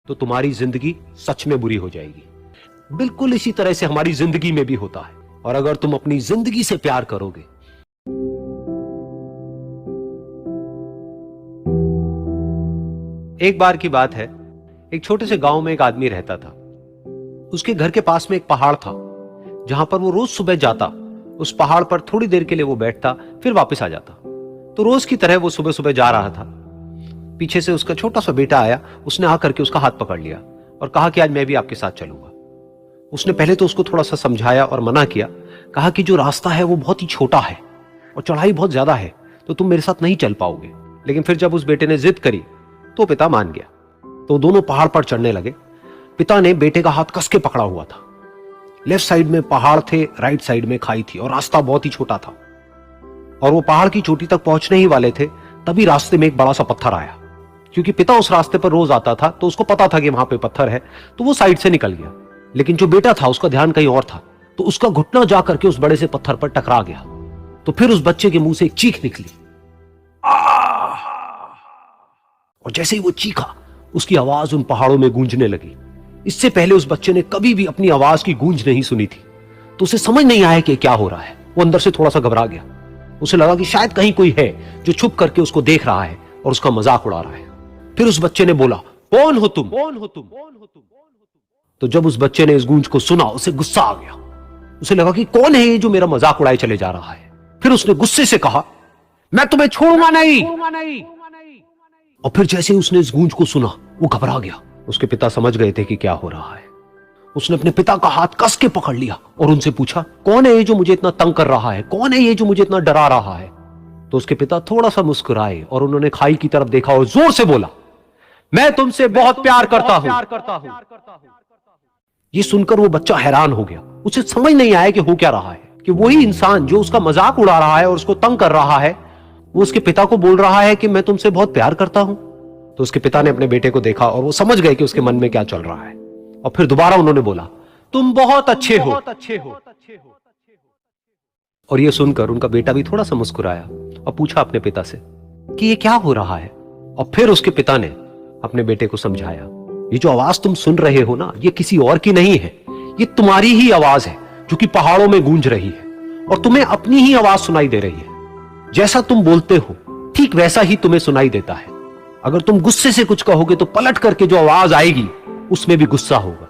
तो तुम्हारी जिंदगी सच में बुरी हो जाएगी। बिल्कुल इसी तरह से हमारी जिंदगी में भी होता है। और अगर तुम अपनी जिंदगी से प्यार करोगे। एक बार की बात है, एक छोटे से गांव में एक आदमी रहता था। उसके घर के पास में एक पहाड़ था, जहां पर वो रोज सुबह जाता। उस पहाड़ पर थोड़ी देर के लिए वो बैठता, फिर वापस आ जाता। तो रोज की तरह वो सुबह सुबह जा रहा था। पीछे से उसका छोटा सा बेटा आया। उसने आकर के उसका हाथ पकड़ लिया और कहा कि आज मैं भी आपके साथ चलूंगा। उसने पहले तो उसको थोड़ा सा समझाया और मना किया। कहा कि जो रास्ता है वो बहुत ही छोटा है और चढ़ाई बहुत ज्यादा है, तो तुम मेरे साथ नहीं चल पाओगे। लेकिन फिर जब उस बेटे ने जिद करी तो पिता मान गया। तो दोनों पहाड़ पर चढ़ने लगे। पिता ने बेटे का हाथ कस के पकड़ा हुआ था। लेफ्ट साइड में पहाड़ थे, राइट साइड में खाई थी और रास्ता बहुत ही छोटा था। और वो पहाड़ की चोटी तक पहुंचने ही वाले थे, तभी रास्ते में एक बड़ा सा पत्थर आया। क्योंकि पिता उस रास्ते पर रोज आता था, तो उसको पता था कि वहां पे पत्थर है, तो वो साइड से निकल गया। लेकिन जो बेटा था उसका ध्यान कहीं और था, तो उसका घुटना जाकर के उस बड़े से पत्थर पर टकरा गया। तो फिर उस बच्चे के मुंह से एक चीख निकली। और जैसे ही वो चीखा, उसकी आवाज उन पहाड़ों में गूंजने लगी। इससे पहले उस बच्चे ने कभी भी अपनी आवाज की गूंज नहीं सुनी थी। तो उसे समझ नहीं आया कि क्या हो रहा है। वो अंदर से थोड़ा सा घबरा गया। उसे लगा कि शायद कहीं कोई है जो छुप करके उसको देख रहा है और उसका मजाक उड़ा रहा है। फिर उस बच्चे ने बोला, कौन हो तुम? कौन हो तुम? तो जब उस बच्चे ने इस गूंज को सुना, उसे गुस्सा आ गया। उसे लगा कि कौन है ये जो मेरा मजाक उड़ाए चले जा रहा है। फिर उसने गुस्से से कहा, मैं तुम्हें छोड़ूंगा नहीं। और फिर जैसे ही उसने इस गूंज को सुना, वो घबरा गया। उसके पिता समझ गए थे कि क्या हो रहा है। उसने अपने पिता का हाथ कस के पकड़ लिया और उनसे पूछा, कौन है ये जो मुझे इतना तंग कर रहा है? कौन है ये जो मुझे इतना डरा रहा है? तो उसके पिता थोड़ा सा मुस्कुराए और उन्होंने खाई की तरफ देखा और जोर से बोला, मैं तुमसे बहुत प्यार करता हूं। ये सुनकर वो बच्चा हैरान हो गया। उसे समझ नहीं आया कि हो क्या रहा है, कि वही इंसान जो उसका मजाक उड़ा रहा है और उसको तंग कर रहा है, वो उसके पिता को बोल रहा है कि मैं तुमसे बहुत प्यार करता हूं। तो उसके पिता ने अपने बेटे को देखा और वो समझ गए कि उसके मन में क्या चल रहा है। और फिर दोबारा उन्होंने बोला, तुम बहुत अच्छे हो। और ये सुनकर उनका बेटा भी थोड़ा सा मुस्कुराया और पूछा अपने पिता से कि ये क्या हो रहा है। और फिर उसके पिता ने अपने बेटे को समझाया, ये जो आवाज तुम सुन रहे हो ना, ये किसी और की नहीं है, ये तुम्हारी ही आवाज है जो कि पहाड़ों में गूंज रही है और तुम्हें अपनी ही आवाज सुनाई दे रही है। जैसा तुम बोलते हो ठीक वैसा ही तुम्हें सुनाई देता है। अगर तुम गुस्से से कुछ कहोगे तो पलट करके जो आवाज आएगी उसमें भी गुस्सा होगा,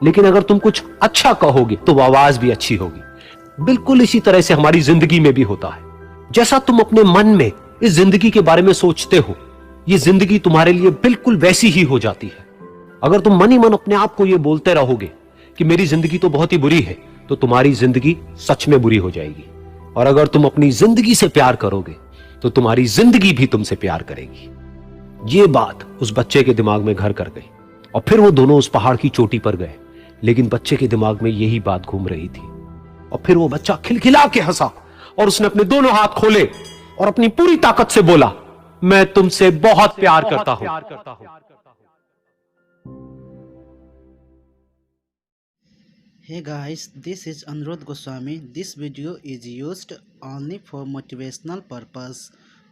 लेकिन अगर तुम कुछ अच्छा कहोगे तो वो आवाज भी अच्छी होगी। बिल्कुल इसी तरह से हमारी जिंदगी में भी होता है। जैसा तुम अपने मन में इस जिंदगी के बारे में सोचते हो, ये जिंदगी तुम्हारे लिए बिल्कुल वैसी ही हो जाती है। अगर तुम मन ही मन अपने आप को ये बोलते रहोगे कि मेरी जिंदगी तो बहुत ही बुरी है, तो तुम्हारी जिंदगी सच में बुरी हो जाएगी। और अगर तुम अपनी जिंदगी से प्यार करोगे तो तुम्हारी जिंदगी भी तुमसे प्यार करेगी। ये बात उस बच्चे के दिमाग में घर कर गई और फिर वो दोनों उस पहाड़ की चोटी पर गए। लेकिन बच्चे के दिमाग में यही बात घूम रही थी। और फिर वो बच्चा खिलखिला के हंसा और उसने अपने दोनों हाथ खोले और अपनी पूरी ताकत से बोला, मैं तुमसे बहुत प्यार करता हूं। Hey guys, this is Anirudh Goswami. This video is used only for motivational purpose.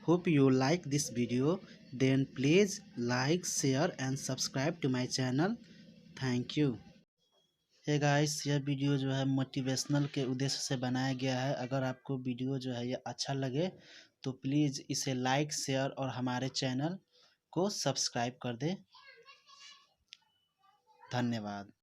Hope you like this video. Then please like, share and subscribe to my channel. Thank you. Hey guys, यह video जो है motivational के उद्देश्य से बनाया गया है। अगर आपको वीडियो जो है ये अच्छा लगे तो प्लीज़ इसे लाइक, शेयर और हमारे चैनल को सब्सक्राइब कर दें। धन्यवाद।